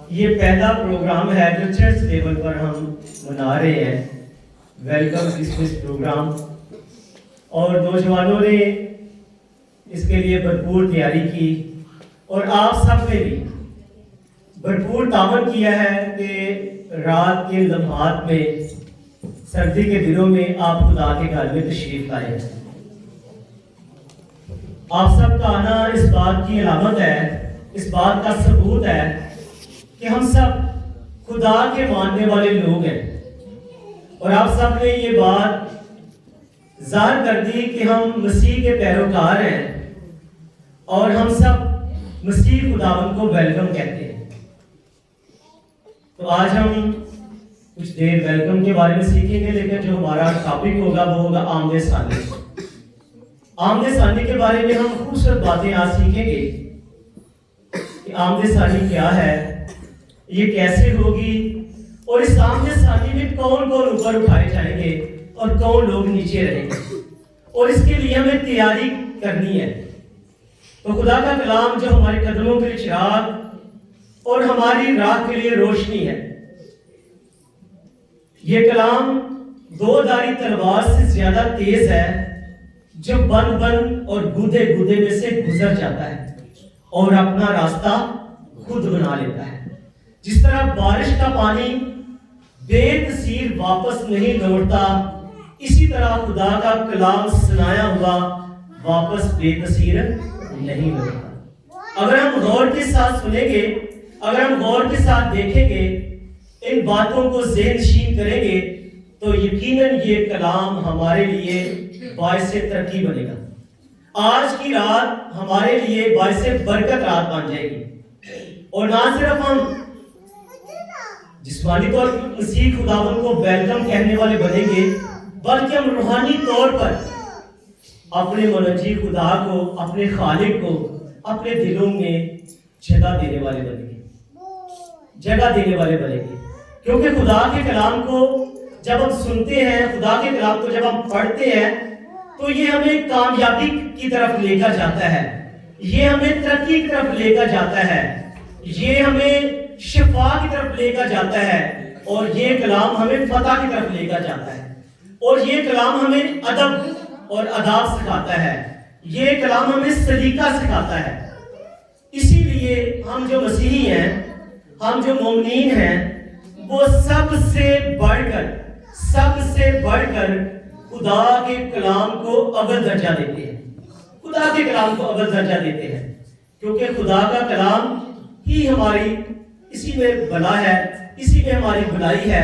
یہ پہلا پروگرام ہے جو چرچ لیول پر ہم منا رہے ہیں، ویلکم کرسمس پروگرام، اور نوجوانوں نے اس کے لیے بھرپور تیاری کی اور آپ سب نے بھی بھرپور تعاون کیا ہے کہ رات کے لمحات میں، سردی کے دنوں میں آپ خدا کے گھر میں تشریف لائے ہیں۔ آپ سب کا آنا اس بات کی علامت ہے، اس بات کا ثبوت ہے کہ ہم سب خدا کے ماننے والے لوگ ہیں، اور آپ سب نے یہ بات ظاہر کر دی کہ ہم مسیح کے پیروکار ہیں اور ہم سب مسیح خداوند کو ویلکم کہتے ہیں۔ تو آج ہم کچھ دیر ویلکم کے بارے میں سیکھیں گے، لیکن جو ہمارا ٹاپک ہوگا وہ ہوگا آمد ثانی۔ آمد ثانی کے بارے میں ہم خوبصورت باتیں آج سیکھیں گے کہ آمد ثانی کیا ہے، یہ کیسے ہوگی، اور اس آمد ثانی میں کون کون اوپر اٹھائے جائیں گے اور کون لوگ نیچے رہیں گے، اور اس کے لیے ہمیں تیاری کرنی ہے۔ تو خدا کا کلام جو ہمارے قدموں کے لیے چراغ اور ہماری راہ کے لیے روشنی ہے، یہ کلام دو دھاری تلوار سے زیادہ تیز ہے، جو بند بند اور گودے گودے میں سے گزر جاتا ہے اور اپنا راستہ خود بنا لیتا ہے۔ جس طرح بارش کا پانی بے تاثیر واپس نہیں لوٹتا، اسی طرح خدا کا کلام سنایا ہوا واپس بے تاثیر نہیں لوٹتا۔ اگر ہم غور کے ساتھ سنیں گے، اگر ہم غور کے ساتھ دیکھیں گے، ان باتوں کو ذہن نشین کریں گے، تو یقیناً یہ کلام ہمارے لیے باعث ترقی بنے گا۔ آج کی رات ہمارے لیے باعث برکت رات بن جائے گی، اور نہ صرف ہم جسمانی طور پر مسیح خداوند کو ویلکم کہنے والے بنیں گے، بلکہ ہم روحانی طور پر اپنے منجی خدا کو، اپنے خالق کو اپنے دلوں میں جگہ دینے والے بنیں گے، جگہ دینے والے بنیں گے۔ کیونکہ خدا کے کلام کو جب ہم سنتے ہیں، خدا کے کلام کو جب ہم پڑھتے ہیں، تو یہ ہمیں کامیابی کی طرف لے کر جاتا ہے، یہ ہمیں ترقی کی طرف لے کر جاتا ہے، یہ ہمیں شفا کی طرف لے کر جاتا ہے، اور یہ کلام ہمیں فتح کی طرف لے کر جاتا ہے، اور یہ کلام ہمیں ادب اور آداب سکھاتا ہے، یہ کلام ہمیں سلیقہ سکھاتا ہے۔ اسی لیے ہم جو مسیحی ہیں، ہم جو مومنین ہیں، وہ سب سے بڑھ کر خدا کے کلام کو اول درجہ دیتے ہیں، خدا کے کلام کو اول درجہ دیتے ہیں، کیونکہ خدا کا کلام ہی ہماری اسی میں بھلا ہے، اسی میں ہماری بھلائی ہے۔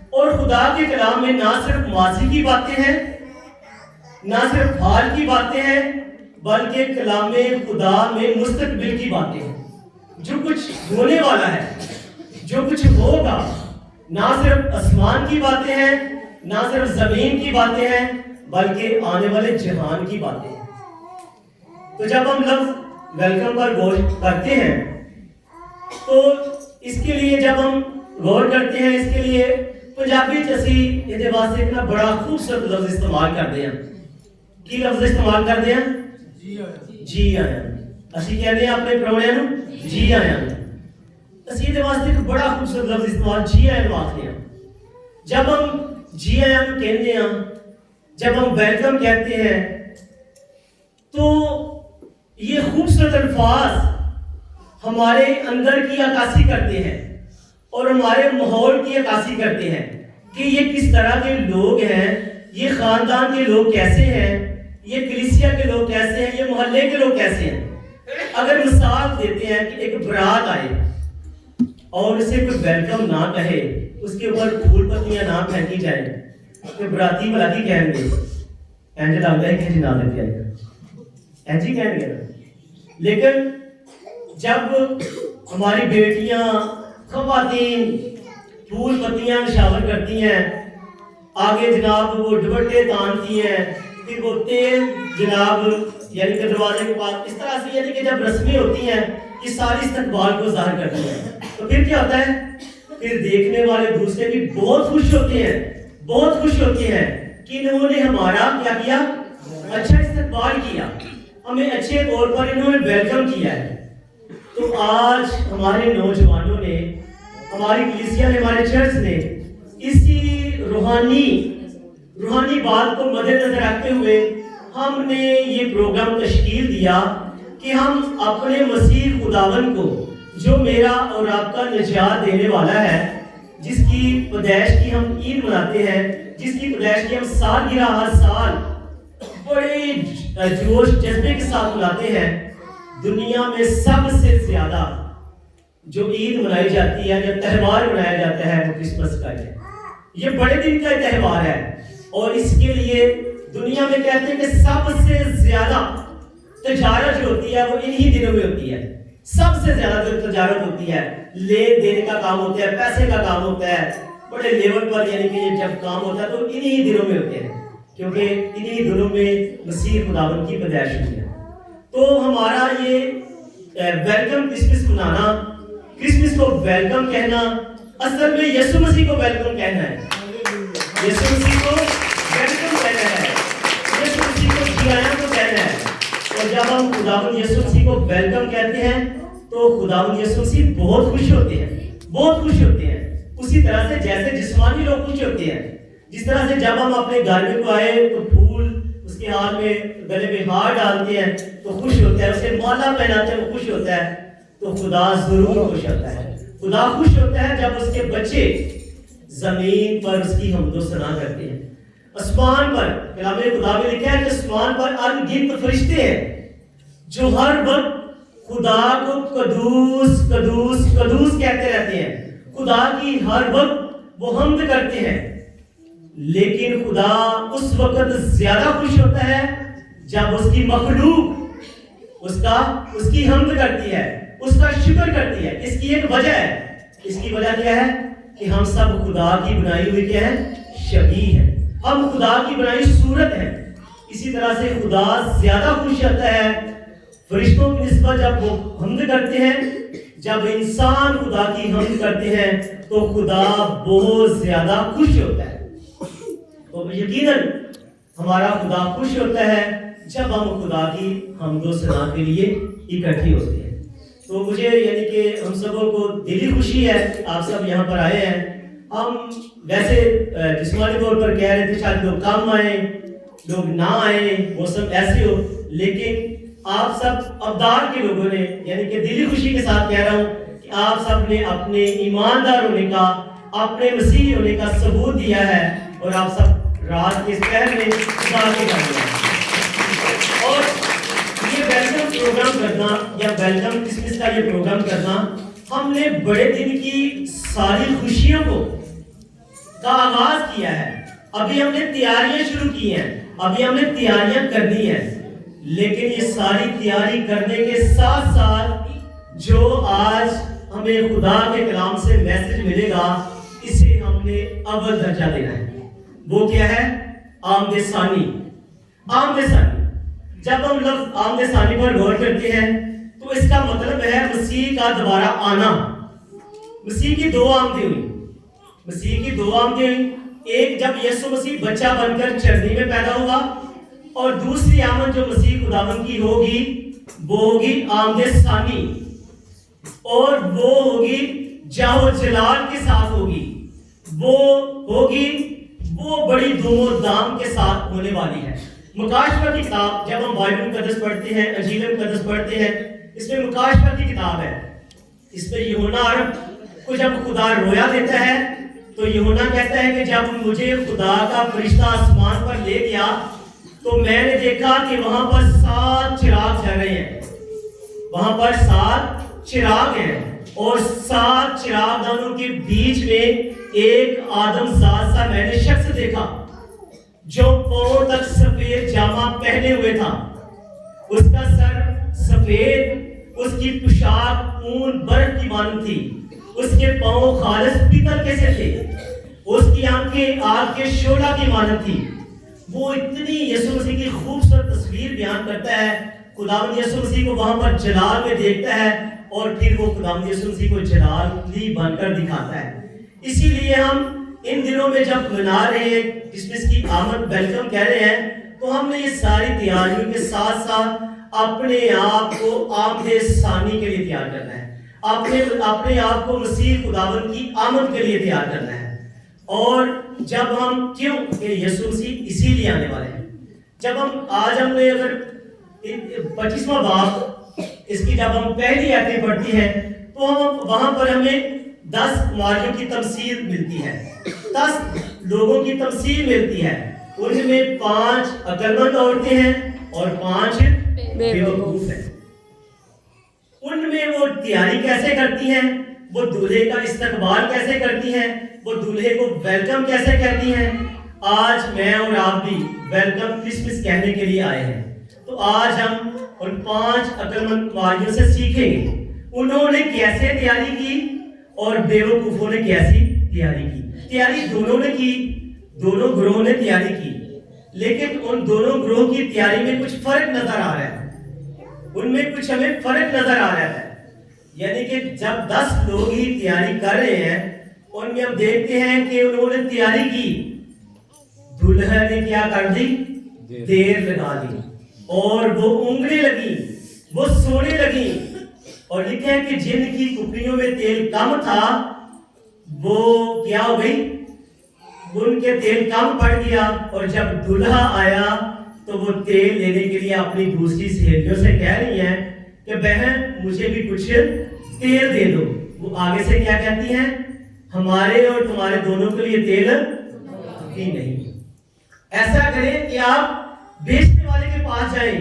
اور خدا کے کلام میں نہ صرف ماضی کی باتیں ہیں، نہ صرف حال کی باتیں ہیں، بلکہ کلام خدا میں مستقبل کی باتیں ہیں، جو کچھ ہونے والا ہے، جو کچھ ہوگا۔ نہ صرف آسمان کی باتیں ہیں، نہ صرف زمین کی باتیں ہیں، بلکہ آنے والے جہان کی باتیں ہیں۔ تو جب ہم لفظ ویلکم پر غور کرتے ہیں، تو اس کے لیے جب ہم غور کرتے ہیں، اس کے لیے پنجابی چسی یہ واسطے اتنا بڑا خوبصورت لفظ استعمال کرتے ہیں۔ کی لفظ استعمال کرتے ہیں؟ جی آیا۔ اسی کہتے ہیں اپنے پروڑے نو جی آیا۔ اسی دے واسطے ایک بڑا خوبصورت لفظ استعمال جی آیا واقعے ہیں۔ جب ہم جی آیا کہتے ہیں، جب ہم ویلکم کہتے ہیں، تو یہ خوبصورت الفاظ ہمارے اندر کی عکاسی کرتے ہیں اور ہمارے ماحول کی عکاسی کرتے ہیں کہ یہ کس طرح کے لوگ ہیں، یہ خاندان کے لوگ کیسے ہیں، یہ کلیسیا کے لوگ کیسے ہیں، یہ محلے کے لوگ کیسے ہیں۔ اگر مثال دیتے ہیں کہ ایک برات آئے اور اسے کوئی ویلکم نہ کہے، اس کے اوپر پھول پتیاں نہ پھینکی جائیں، کہ براتی بھلا کی کہیں گے، اینج لگتا ہے کہ جناب لیتے آئے گا، اینج ہی کہیں گے۔ لیکن جب ہماری بیٹیاں، خواتین پھول پتیاں نشاور کرتی ہیں، آگے جناب وہ دوپٹے تانتی ہیں، پھر وہ تیل جناب یعنی کہ دروازے کے پاس اس طرح سے، یعنی کہ جب رسمیں ہوتی ہیں یہ ساری استقبال کو ظاہر کرتی ہیں، تو پھر کیا ہوتا ہے؟ پھر دیکھنے والے دوسرے بھی بہت خوش ہوتے ہیں، بہت خوش ہوتے ہیں کہ انہوں نے ہمارا کیا کیا؟ اچھا استقبال کیا، ہمیں اچھے طور پر انہوں نے ویلکم کیا ہے۔ تو تو آج ہمارے نوجوانوں نے، ہماری کلیسیا نے، ہمارے چرچ نے اسی روحانی بات کو مد نظر رکھتے ہوئے ہم نے یہ پروگرام تشکیل دیا کہ ہم اپنے مسیح خداوند کو، جو میرا اور آپ کا نجات دینے والا ہے، جس کی پیدائش کی ہم عید مناتے ہیں، جس کی پیدائش کی ہم سالگرہ ہر سال بڑے جوش جذبے کے ساتھ مناتے ہیں، دنیا میں سب سے زیادہ جو عید منائی جاتی ہے یا تہوار منایا جاتا ہے وہ کرسمس کا ہے۔ یہ بڑے دن کا تہوار ہے اور اس کے لیے دنیا میں کہتے ہیں کہ سب سے زیادہ تجارت جو ہوتی ہے وہ انہی دنوں میں ہوتی ہے۔ سب سے زیادہ جو تجارت ہوتی ہے، لین دین کا کام ہوتا ہے، پیسے کا کام ہوتا ہے، بڑے لیول پر، یعنی کہ یہ جب کام ہوتا ہے تو انہی دنوں میں ہوتے ہیں، کیونکہ انہی دنوں میں مسیح خداوند کی پیدائش ہوئی ہے۔ تو ہمارا یہ ویلکم کرسمس منانا، کرسمس کو ویلکم کہنا، اصل میں یسوع مسیح کو ویلکم کہنا ہے، یسوع مسیح کو ویلکم کہنا ہے، یسوع مسیح کو جیانا کو کہنا ہے۔ اور جب ہم خداوند یسوع مسیح کو ویلکم کہتے ہیں تو خداوند یسوع مسیح بہت خوش ہوتے ہیں، بہت خوش ہوتے ہیں، اسی طرح سے جیسے جسمانی لوگ خوش ہوتے ہیں، جس طرح سے جب ہم اپنے گھر میں کو آئے تو پھول اس کے ہاتھ میں، گلے میں ہار ڈالتے ہیں تو خوش ہوتا ہے، اسے مالا پہناتے ہیں وہ خوش ہوتا ہے، تو خدا ضرور خوش ہوتا ہے۔ خدا خوش ہوتا ہے جب اس کے بچے زمین پر اس کی حمد و ثنا کرتے ہیں۔ آسمان پر کلام خدا میں لکھا ہے کہ آسمان پر ان گنت فرشتے ہیں جو ہر وقت خدا کو قدوس قدوس قدوس کہتے رہتے ہیں، خدا کی ہر وقت وہ حمد کرتے ہیں۔ لیکن خدا اس وقت زیادہ خوش ہوتا ہے جب اس کی مخلوق اس کی حمد کرتی ہے، اس کا شکر کرتی ہے۔ اس کی ایک وجہ ہے، اس کی وجہ کیا ہے کہ ہم سب خدا کی بنائی ہوئی کیا ہے، شبیہ ہے، ہم خدا کی بنائی صورت ہے۔ اسی طرح سے خدا زیادہ خوش ہوتا ہے فرشتوں کی نسبت جب وہ حمد کرتے ہیں، جب انسان خدا کی حمد کرتے ہیں تو خدا بہت زیادہ خوش ہوتا ہے۔ تو یقیناً ہمارا خدا خوش ہوتا ہے جب ہم خدا کی حمد و ثنا کے لیے اکٹھے ہوتے ہیں۔ تو مجھے یعنی کہ ہم سبوں کو دلی خوشی ہے کہ آپ سب یہاں پر آئے ہیں۔ ہم ویسے جسمانی طور پر کہہ رہے تھے شاید لوگ کم آئیں، لوگ نہ آئیں، موسم ایسے ہو، لیکن آپ سب ابدار کے لوگوں نے، یعنی کہ دلی خوشی کے ساتھ کہہ رہا ہوں کہ آپ سب نے اپنے ایماندار ہونے کا، اپنے مسیحی ہونے کا ثبوت دیا ہے، اور آپ سب رات کے پہر میں خدا کے گھر میں ہیں۔ اور یہ ویلکم پروگرام کرنا یا ویلکم کرسمس کا یہ پروگرام کرنا، ہم نے بڑے دن کی ساری خوشیوں کا آغاز کیا ہے۔ ابھی ہم نے تیاریاں شروع کی ہیں، ابھی ہم نے تیاریاں کرنی ہیں، لیکن یہ ساری تیاری کرنے کے ساتھ ساتھ جو آج ہمیں خدا کے کلام سے میسج ملے گا، اسے ہم نے اول درجہ دینا ہے۔ وہ کیا ہے؟ آمد ثانی۔ آمد ثانی، جب ہم لفظ آمد ثانی پر غور کرتے ہیں تو اس کا مطلب ہے مسیح کا دوبارہ آنا۔ مسیح کی دو آمدیں ہوئی، مسیح کی دو آمدیں ہوئی، ایک جب یسوع مسیح بچہ بن کر چرنی میں پیدا ہوگا، اور دوسری آمد جو مسیح خداوند کی ہوگی وہ ہوگی آمد ثانی، اور وہ ہوگی جاہ و جلال کے ساتھ ہوگی، وہ ہوگی وہ بڑی دھوم و دھام کے ساتھ ہونے والی ہے۔ مکاشفہ کی کتاب، جب ہم بائبل مقدس پڑھتے ہیں، انجیل مقدس پڑھتے ہیں، اس میں مکاشفہ کی کتاب ہے، اس میں یوحنا عرب کو جب خدا رویا دیتا ہے تو یوحنا کہتا ہے کہ جب مجھے خدا کا فرشتہ آسمان پر لے گیا تو میں نے دیکھا کہ وہاں پر 7 چراغ جل رہے ہیں، وہاں پر 7 چراغ ہیں، اور 7 چراغ دانوں کے بیچ میں ایک آدم ذات سا میں نے شخص دیکھا جو پاؤں تک سفید جامہ پہنے ہوئے تھا، اس کا سر سفید، اس کی پوشاک اون برف کی مانند تھی، اس کے پاؤں خالص پیتل کے سے تھے، اس کی آنکھیں آگ کے شعلہ کی مانند تھی۔ وہ اتنی یسوع مسیح کی خوبصورت تصویر بیان کرتا ہے، خداوند یسوع مسیح کو وہاں پر جلال میں دیکھتا ہے، اور پھر وہ خداوند یسوع مسیح کو جلالی بن کر دکھاتا ہے۔ اسی لیے ہم ان دنوں میں جب منا رہے ہیں کرسمس کی آمد، ویلکم کہہ رہے ہیں، تو ہم نے یہ ساری تیاریوں کے ساتھ ساتھ اپنے آپ کو آمد ثانی کے لیے تیار کرنا ہے۔ اپنے آپ کو مسیح خداوند کی آمد کے لیے تیار کرنا ہے. اور جب ہم کیوں کہ یسوع مسیح اسی لیے آنے والے ہیں. جب ہم نے اگر 25واں باب اس کی جب ہم پہلی آیتیں پڑھتی ہیں تو وہاں پر ہمیں 10 ماریوں کی تمثیل ملتی ہے, 10 لوگوں کی تمثیل ملتی ہے. ان میں 5 عقل مند عورتیں ہیں اور 5 بیوقوف ہیں. ان میں وہ تیاری کیسے کرتی ہیں, وہ دولہے کا استقبال کیسے کرتی ہیں, وہ دولہے کو ویلکم کیسے کہتی ہیں. آج میں اور آپ بھی ویلکم کرسمس کہنے کے لیے آئے ہیں. تو آج ہم ان 5 عقل مند ماریوں سے سیکھیں گے انہوں نے کیسے تیاری کی اور بیوقوفوں نے کیسی تیاری کی. تیاری دونوں نے کی, دونوں گروہوں نے تیاری کی, لیکن ان دونوں گروہ کی تیاری میں کچھ فرق نظر آ رہا ہے. ان میں کچھ ہمیں فرق نظر آ رہا ہے. یعنی کہ جب 10 لوگ ہی تیاری کر رہے ہیں ان میں ہم دیکھتے ہیں کہ انہوں نے تیاری کی, دلہا نے کیا کر دی, دیر لگا دی, اور وہ اونگنے لگی, وہ سونے لگی. اور لکھا ہے کہ جن کی کپڑیوں میں تیل کم تھا وہ کیا ہو گئی, ان کے تیل کم پڑ گیا. اور جب دلہا آیا تو وہ تیل لینے کے لیے اپنی دوسری سہیلیوں سے کہہ رہی ہیں کہ بہن مجھے بھی کچھ تیل دے دو. وہ آگے سے کیا کہتی ہیں, ہمارے اور تمہارے دونوں کے لیے تیل ہی نہیں. ایسا کریں کہ آپ بیچنے والے کے پاس جائیں,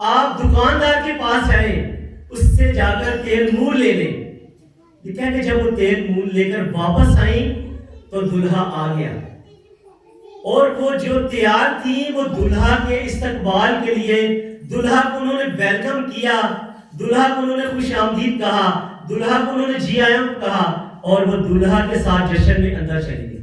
آپ دکاندار کے پاس جائیں, اس سے جا کر تیل مول لے لیں. لکھا ہے کہ جب وہ تیل مول لے کر واپس آئیں تو دلہا آ گیا, اور وہ جو تیار تھی وہ دلہا کے استقبال کے لیے, دلہا کو انہوں نے ویلکم کیا, دلہا کو انہوں نے خوش آمدید کہا, دلہا کو انہوں نے جی آیا کہا, اور وہ دلہا کے ساتھ جشن میں اندر چلی گئی.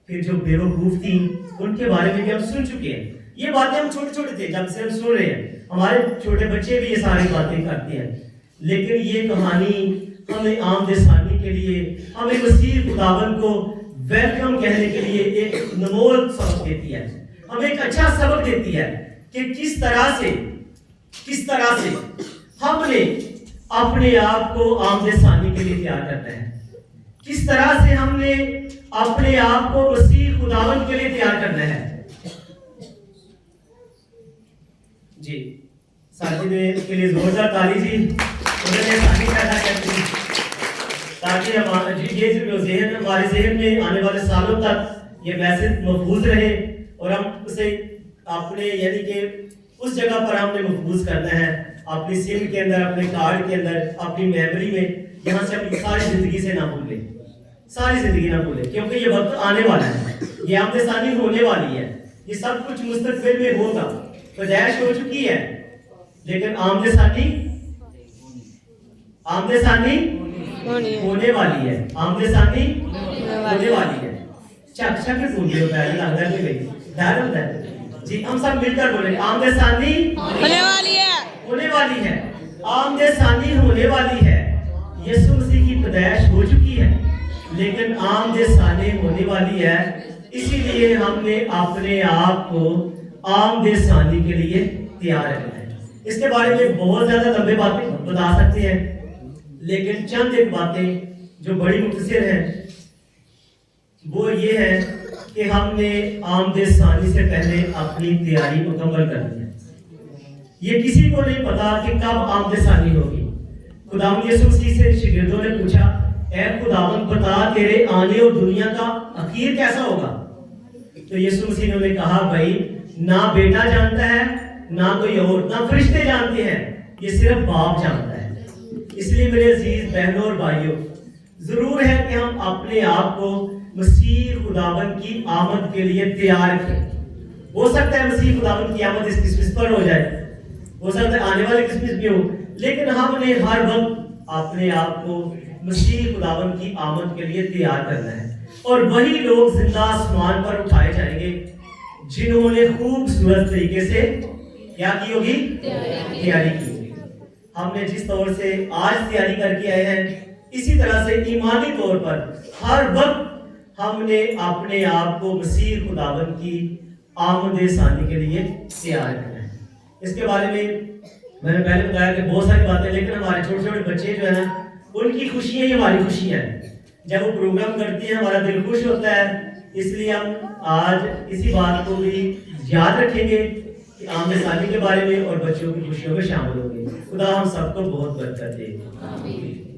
پھر جو بیوقوف تھی ان کے بارے میں بھی ہم سن چکے ہیں. یہ باتیں ہم چھوٹے چھوٹے تھے جب سے ہم سن رہے ہیں, ہمارے چھوٹے بچے بھی یہ ساری باتیں کرتے ہیں. لیکن یہ کہانی ہمیں آمد ثانی کے لیے, ہمیں مسیح خداوند کو ویلکم کہنے کے لیے ایک نمول سبق دیتی ہے, ہمیں ایک اچھا سبق دیتی ہے کہ کس طرح سے ہم نے اپنے آپ کو آمد ثانی کے لیے تیار کرنا ہے, کس طرح سے ہم نے اپنے آپ کو مسیح خداوند کے لیے تیار کرنا ہے. جی ساتھی نے کے لیے زوردار تالی جی, انہوں نے ثانی پیدا کرتی تاکہ یہ جو ذہن ہمارے ذہن میں آنے والے سالوں تک یہ میسج محفوظ رہے, اور ہم اسے اپنے یعنی کہ اس جگہ پر ہم نے محفوظ کرنا ہے, اپنی سم کے اندر, اپنے کارڈ کے اندر, اپنی میموری میں, یہاں سے اپنی ساری زندگی سے نہ بھولیں, ساری زندگی نہ بھولیں, کیونکہ یہ وقت آنے والا ہے, یہ آمد ثانی ہونے والی ہے, یہ سب کچھ مستقبل میں ہوگا. پیدائش ہو چکی ہے لیکن آمد ثانی ہونے والی ہے, آمد ثانی ہونے والی ہے. چک ڈھونڈ لو پہلے اندر میں گئی دھیان ہوتا ہے. جی ہم سب مل کر بولیں آمد ثانی ہونے والی ہے, آمد ثانی ہونے والی ہے. یسوع مسیح کی پیدائش ہو چکی ہے لیکن آمد ثانی ہونے والی ہے, اسی لیے ہم نے اپنے آپ کو آمد ثانی کے لیے تیار رکھنا ہے. اس کے بارے میں بہت زیادہ لمبے باتیں بتا سکتے ہیں, لیکن چند ایک باتیں جو بڑی مختصر ہیں وہ یہ ہے کہ ہم نے آمد ثانی سے پہلے اپنی تیاری مکمل کرنی ہے. یہ کسی کو نہیں پتا کہ کب آمد ثانی ہوگی. خداوند یسوع مسیح سے شاگردوں نے پوچھا, اے خداوند بتا تیرے آنے اور دنیا کا اخیر کیسا ہوگا. تو یسوع مسیح نے کہا, بھائی نہ بیٹا جانتا ہے, نہ کوئی اور, نہ فرشتے جانتے ہیں, یہ صرف باپ جانتا ہے. اس لیے میرے عزیز بہنوں اور بھائیوں, ضرور ہے کہ ہم اپنے آپ کو مسیح خداوند کی آمد کے لیے تیار کریں. ہو سکتا ہے مسیح خداوند کی آمد اس کرسمس پر ہو جائے, ہو سکتا ہے آنے والے کرسمس بھی ہو, لیکن ہم نے ہر وقت اپنے آپ کو مسیح خداوند کی آمد کے لیے تیار کرنا ہے. اور وہی لوگ زندہ آسمان پر اٹھائے جائیں گے جنہوں نے خوبصورت طریقے سے کیا کی ہوگی, تیاری کی ہوگی. ہم نے جس طور سے آج تیاری کر کے آئے ہیں, اسی طرح سے ایمانی طور پر ہر وقت ہم نے اپنے آپ کو مسیح خداوند کی آمد ثانی کے لیے تیار کرنا ہے. اس کے بارے میں نے پہلے بتایا کہ بہت ساری باتیں, لیکن ہمارے چھوٹے چھوٹے بچے جو ہے نا ان کی خوشیاں ہی ہماری خوشیاں ہیں. جب وہ پروگرام کرتے ہیں ہمارا دل خوش ہوتا ہے. اس لیے ہم آج اسی بات کو بھی یاد رکھیں گے کہ آمد ثانی کے بارے میں اور بچوں کی خوشیوں میں شامل ہوں گے. خدا ہم سب کو بہت برکت دے.